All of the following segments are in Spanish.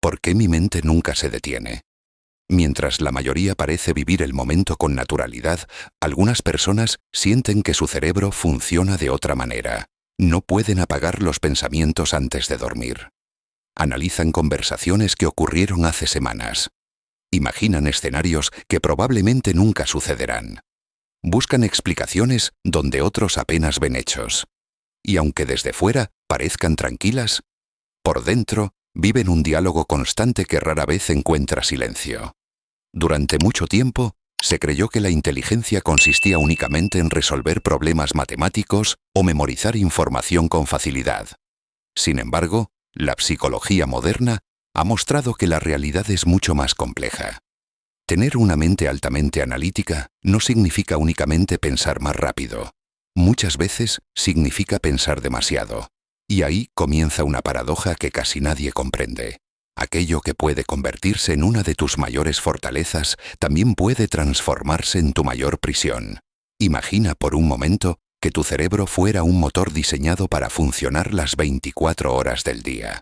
¿Por qué mi mente nunca se detiene? Mientras la mayoría parece vivir el momento con naturalidad, algunas personas sienten que su cerebro funciona de otra manera. No pueden apagar los pensamientos antes de dormir. Analizan conversaciones que ocurrieron hace semanas. Imaginan escenarios que probablemente nunca sucederán. Buscan explicaciones donde otros apenas ven hechos. Y aunque desde fuera parezcan tranquilas, por dentro viven un diálogo constante que rara vez encuentra silencio. Durante mucho tiempo, se creyó que la inteligencia consistía únicamente en resolver problemas matemáticos o memorizar información con facilidad. Sin embargo, la psicología moderna ha mostrado que la realidad es mucho más compleja. Tener una mente altamente analítica no significa únicamente pensar más rápido. Muchas veces significa pensar demasiado. Y ahí comienza una paradoja que casi nadie comprende. Aquello que puede convertirse en una de tus mayores fortalezas también puede transformarse en tu mayor prisión. Imagina por un momento que tu cerebro fuera un motor diseñado para funcionar las 24 horas del día.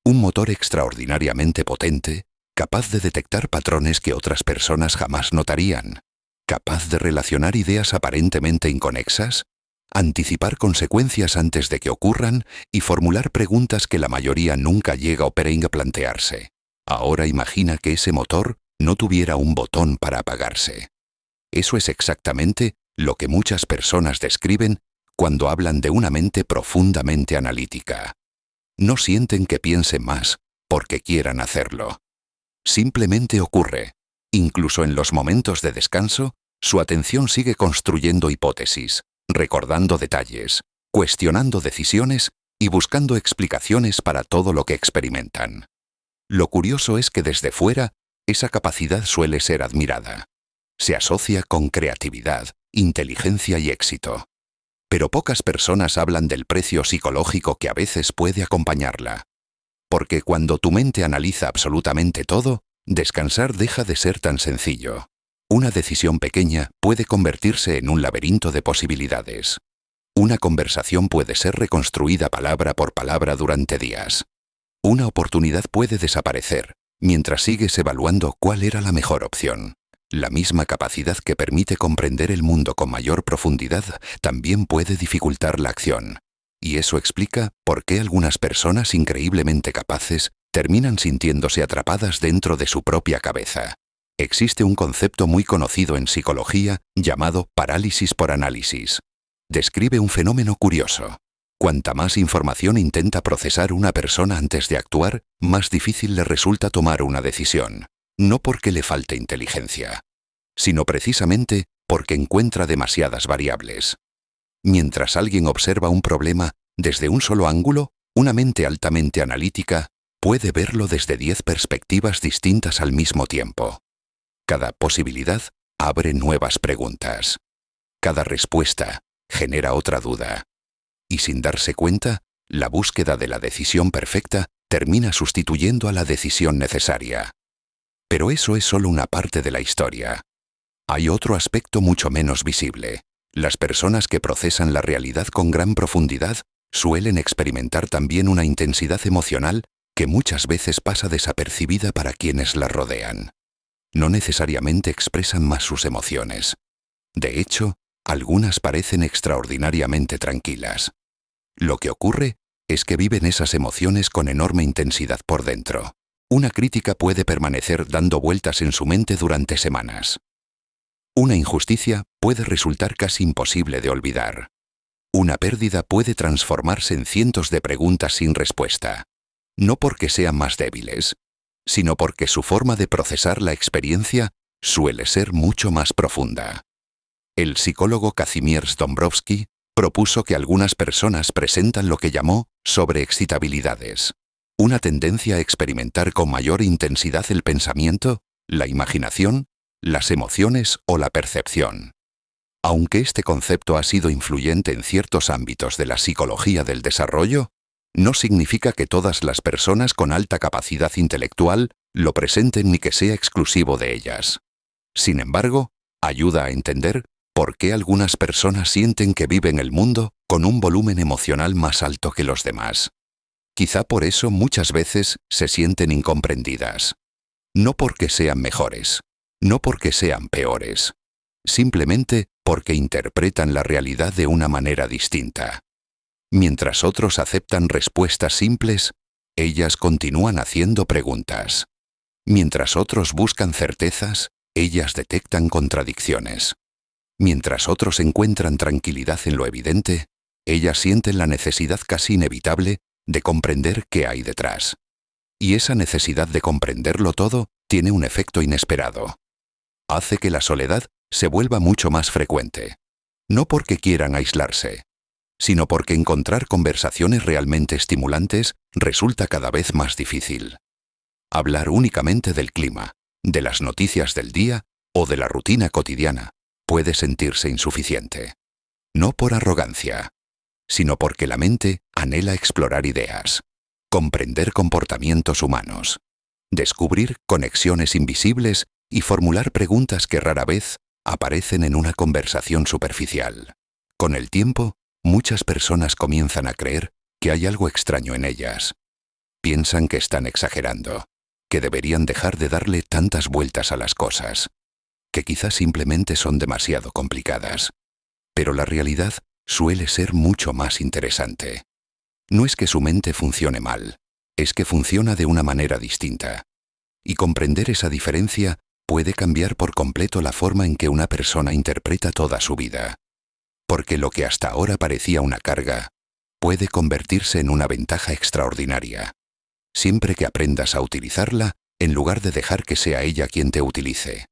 Un motor extraordinariamente potente, capaz de detectar patrones que otras personas jamás notarían, capaz de relacionar ideas aparentemente inconexas, anticipar consecuencias antes de que ocurran y formular preguntas que la mayoría nunca llega o a plantearse. Ahora imagina que ese motor no tuviera un botón para apagarse. Eso es exactamente lo que muchas personas describen cuando hablan de una mente profundamente analítica. No sienten que piensen más porque quieran hacerlo. Simplemente ocurre. Incluso en los momentos de descanso, su atención sigue construyendo hipótesis, recordando detalles, cuestionando decisiones y buscando explicaciones para todo lo que experimentan. Lo curioso es que desde fuera, esa capacidad suele ser admirada. Se asocia con creatividad, inteligencia y éxito. Pero pocas personas hablan del precio psicológico que a veces puede acompañarla. Porque cuando tu mente analiza absolutamente todo, descansar deja de ser tan sencillo. Una decisión pequeña puede convertirse en un laberinto de posibilidades. Una conversación puede ser reconstruida palabra por palabra durante días. Una oportunidad puede desaparecer, mientras sigues evaluando cuál era la mejor opción. La misma capacidad que permite comprender el mundo con mayor profundidad también puede dificultar la acción. Y eso explica por qué algunas personas increíblemente capaces terminan sintiéndose atrapadas dentro de su propia cabeza. Existe un concepto muy conocido en psicología llamado parálisis por análisis. Describe un fenómeno curioso. Cuanta más información intenta procesar una persona antes de actuar, más difícil le resulta tomar una decisión. No porque le falte inteligencia, sino precisamente porque encuentra demasiadas variables. Mientras alguien observa un problema desde un solo ángulo, una mente altamente analítica puede verlo desde 10 perspectivas distintas al mismo tiempo. Cada posibilidad abre nuevas preguntas. Cada respuesta genera otra duda. Y sin darse cuenta, la búsqueda de la decisión perfecta termina sustituyendo a la decisión necesaria. Pero eso es solo una parte de la historia. Hay otro aspecto mucho menos visible. Las personas que procesan la realidad con gran profundidad suelen experimentar también una intensidad emocional que muchas veces pasa desapercibida para quienes la rodean. No necesariamente expresan más sus emociones. De hecho, algunas parecen extraordinariamente tranquilas. Lo que ocurre es que viven esas emociones con enorme intensidad por dentro. Una crítica puede permanecer dando vueltas en su mente durante semanas. Una injusticia puede resultar casi imposible de olvidar. Una pérdida puede transformarse en cientos de preguntas sin respuesta. No porque sean más débiles, sino porque su forma de procesar la experiencia suele ser mucho más profunda. El psicólogo Kazimierz Dąbrowski propuso que algunas personas presentan lo que llamó sobreexcitabilidades, una tendencia a experimentar con mayor intensidad el pensamiento, la imaginación, las emociones o la percepción. Aunque este concepto ha sido influyente en ciertos ámbitos de la psicología del desarrollo, no significa que todas las personas con alta capacidad intelectual lo presenten ni que sea exclusivo de ellas. Sin embargo, ayuda a entender por qué algunas personas sienten que viven el mundo con un volumen emocional más alto que los demás. Quizá por eso muchas veces se sienten incomprendidas. No porque sean mejores, no porque sean peores, simplemente porque interpretan la realidad de una manera distinta. Mientras otros aceptan respuestas simples, ellas continúan haciendo preguntas. Mientras otros buscan certezas, ellas detectan contradicciones. Mientras otros encuentran tranquilidad en lo evidente, ellas sienten la necesidad casi inevitable de comprender qué hay detrás. Y esa necesidad de comprenderlo todo tiene un efecto inesperado. Hace que la soledad se vuelva mucho más frecuente. No porque quieran aislarse, sino porque encontrar conversaciones realmente estimulantes resulta cada vez más difícil. Hablar únicamente del clima, de las noticias del día o de la rutina cotidiana puede sentirse insuficiente. No por arrogancia, sino porque la mente anhela explorar ideas, comprender comportamientos humanos, descubrir conexiones invisibles y formular preguntas que rara vez aparecen en una conversación superficial. Con el tiempo, muchas personas comienzan a creer que hay algo extraño en ellas. Piensan que están exagerando, que deberían dejar de darle tantas vueltas a las cosas, que quizás simplemente son demasiado complicadas. Pero la realidad suele ser mucho más interesante. No es que su mente funcione mal, es que funciona de una manera distinta. Y comprender esa diferencia puede cambiar por completo la forma en que una persona interpreta toda su vida. Porque lo que hasta ahora parecía una carga, puede convertirse en una ventaja extraordinaria, siempre que aprendas a utilizarla en lugar de dejar que sea ella quien te utilice.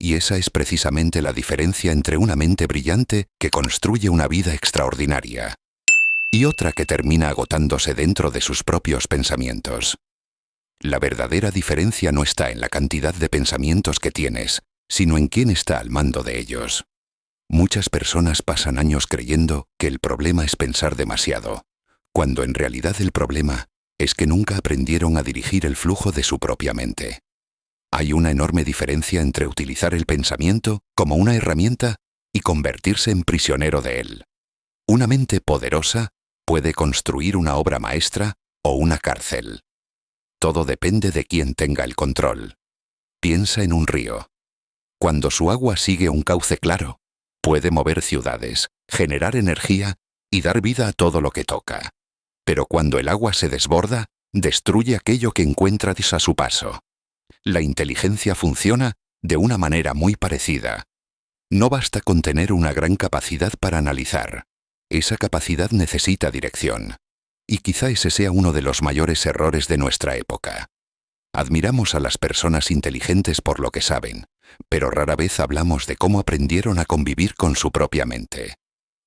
Y esa es precisamente la diferencia entre una mente brillante que construye una vida extraordinaria y otra que termina agotándose dentro de sus propios pensamientos. La verdadera diferencia no está en la cantidad de pensamientos que tienes, sino en quién está al mando de ellos. Muchas personas pasan años creyendo que el problema es pensar demasiado, cuando en realidad el problema es que nunca aprendieron a dirigir el flujo de su propia mente. Hay una enorme diferencia entre utilizar el pensamiento como una herramienta y convertirse en prisionero de él. Una mente poderosa puede construir una obra maestra o una cárcel. Todo depende de quién tenga el control. Piensa en un río. Cuando su agua sigue un cauce claro, puede mover ciudades, generar energía y dar vida a todo lo que toca. Pero cuando el agua se desborda, destruye aquello que encuentra a su paso. La inteligencia funciona de una manera muy parecida. No basta con tener una gran capacidad para analizar. Esa capacidad necesita dirección. Y quizá ese sea uno de los mayores errores de nuestra época. Admiramos a las personas inteligentes por lo que saben, pero rara vez hablamos de cómo aprendieron a convivir con su propia mente.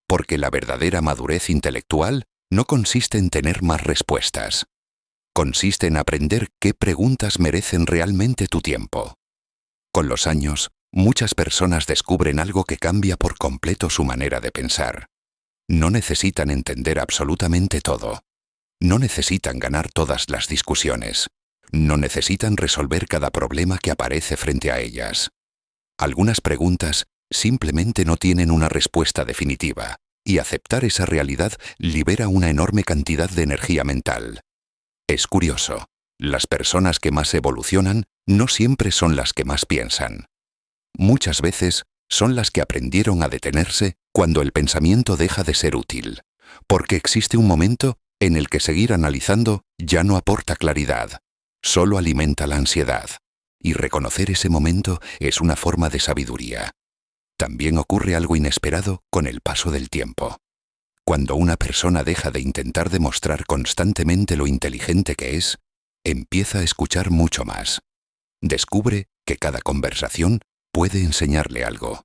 Porque la verdadera madurez intelectual no consiste en tener más respuestas. Consiste en aprender qué preguntas merecen realmente tu tiempo. Con los años, muchas personas descubren algo que cambia por completo su manera de pensar. No necesitan entender absolutamente todo. No necesitan ganar todas las discusiones. No necesitan resolver cada problema que aparece frente a ellas. Algunas preguntas simplemente no tienen una respuesta definitiva, y aceptar esa realidad libera una enorme cantidad de energía mental. Es curioso, las personas que más evolucionan no siempre son las que más piensan. Muchas veces son las que aprendieron a detenerse cuando el pensamiento deja de ser útil, porque existe un momento en el que seguir analizando ya no aporta claridad, solo alimenta la ansiedad, y reconocer ese momento es una forma de sabiduría. También ocurre algo inesperado con el paso del tiempo. Cuando una persona deja de intentar demostrar constantemente lo inteligente que es, empieza a escuchar mucho más. Descubre que cada conversación puede enseñarle algo,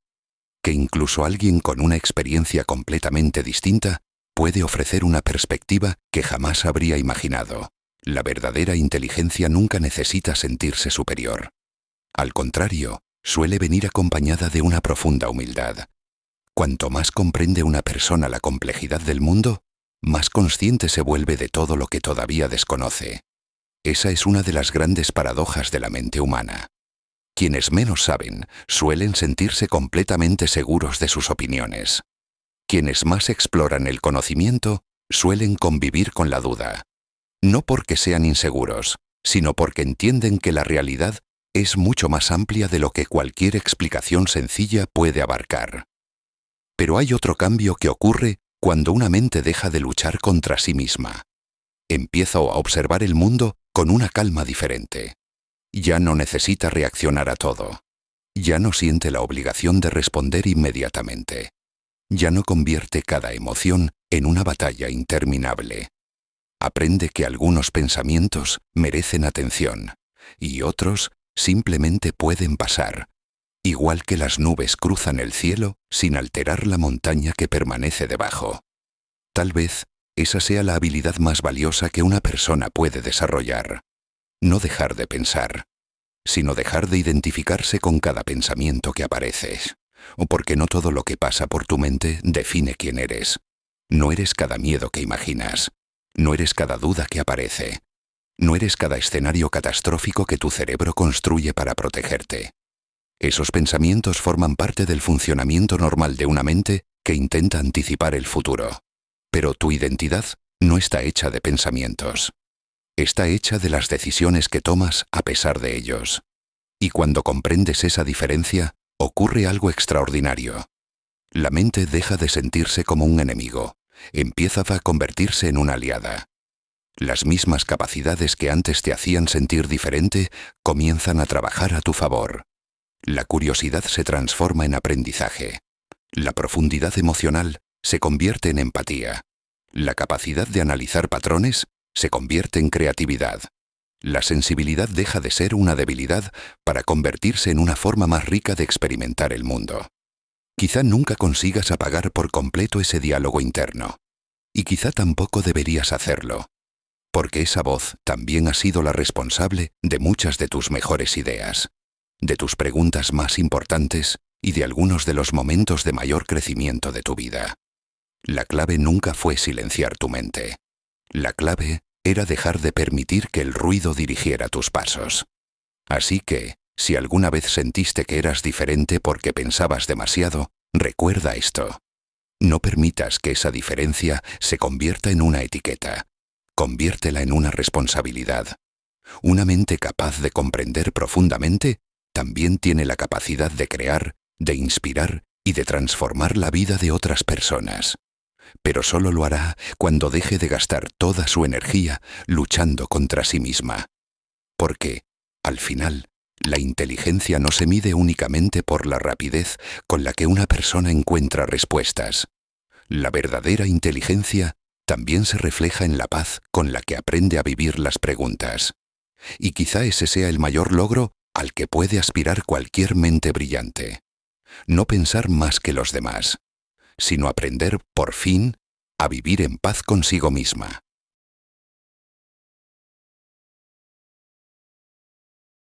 que incluso alguien con una experiencia completamente distinta puede ofrecer una perspectiva que jamás habría imaginado. La verdadera inteligencia nunca necesita sentirse superior. Al contrario, suele venir acompañada de una profunda humildad. Cuanto más comprende una persona la complejidad del mundo, más consciente se vuelve de todo lo que todavía desconoce. Esa es una de las grandes paradojas de la mente humana. Quienes menos saben suelen sentirse completamente seguros de sus opiniones. Quienes más exploran el conocimiento suelen convivir con la duda. no porque sean inseguros, sino porque entienden que la realidad es mucho más amplia de lo que cualquier explicación sencilla puede abarcar. Pero hay otro cambio que ocurre cuando una mente deja de luchar contra sí misma. Empieza a observar el mundo con una calma diferente. Ya no necesita reaccionar a todo. Ya no siente la obligación de responder inmediatamente. Ya no convierte cada emoción en una batalla interminable. Aprende que algunos pensamientos merecen atención y otros simplemente pueden pasar, igual que las nubes cruzan el cielo sin alterar la montaña que permanece debajo. Tal vez esa sea la habilidad más valiosa que una persona puede desarrollar. No dejar de pensar, sino dejar de identificarse con cada pensamiento que aparece. O porque no todo lo que pasa por tu mente define quién eres. No eres cada miedo que imaginas. No eres cada duda que aparece. No eres cada escenario catastrófico que tu cerebro construye para protegerte. Esos pensamientos forman parte del funcionamiento normal de una mente que intenta anticipar el futuro. Pero tu identidad no está hecha de pensamientos. Está hecha de las decisiones que tomas a pesar de ellos. Y cuando comprendes esa diferencia, ocurre algo extraordinario. La mente deja de sentirse como un enemigo. Empieza a convertirse en una aliada. Las mismas capacidades que antes te hacían sentir diferente comienzan a trabajar a tu favor. La curiosidad se transforma en aprendizaje. La profundidad emocional se convierte en empatía. La capacidad de analizar patrones se convierte en creatividad. La sensibilidad deja de ser una debilidad para convertirse en una forma más rica de experimentar el mundo. Quizá nunca consigas apagar por completo ese diálogo interno. Y quizá tampoco deberías hacerlo, porque esa voz también ha sido la responsable de muchas de tus mejores ideas, de tus preguntas más importantes y de algunos de los momentos de mayor crecimiento de tu vida. La clave nunca fue silenciar tu mente. La clave era dejar de permitir que el ruido dirigiera tus pasos. Así que, si alguna vez sentiste que eras diferente porque pensabas demasiado, recuerda esto. No permitas que esa diferencia se convierta en una etiqueta. Conviértela en una responsabilidad. Una mente capaz de comprender profundamente también tiene la capacidad de crear, de inspirar y de transformar la vida de otras personas. Pero solo lo hará cuando deje de gastar toda su energía luchando contra sí misma. Porque, al final, la inteligencia no se mide únicamente por la rapidez con la que una persona encuentra respuestas. La verdadera inteligencia también se refleja en la paz con la que aprende a vivir las preguntas. Y quizá ese sea el mayor logro al que puede aspirar cualquier mente brillante. No pensar más que los demás, sino aprender, por fin, a vivir en paz consigo misma.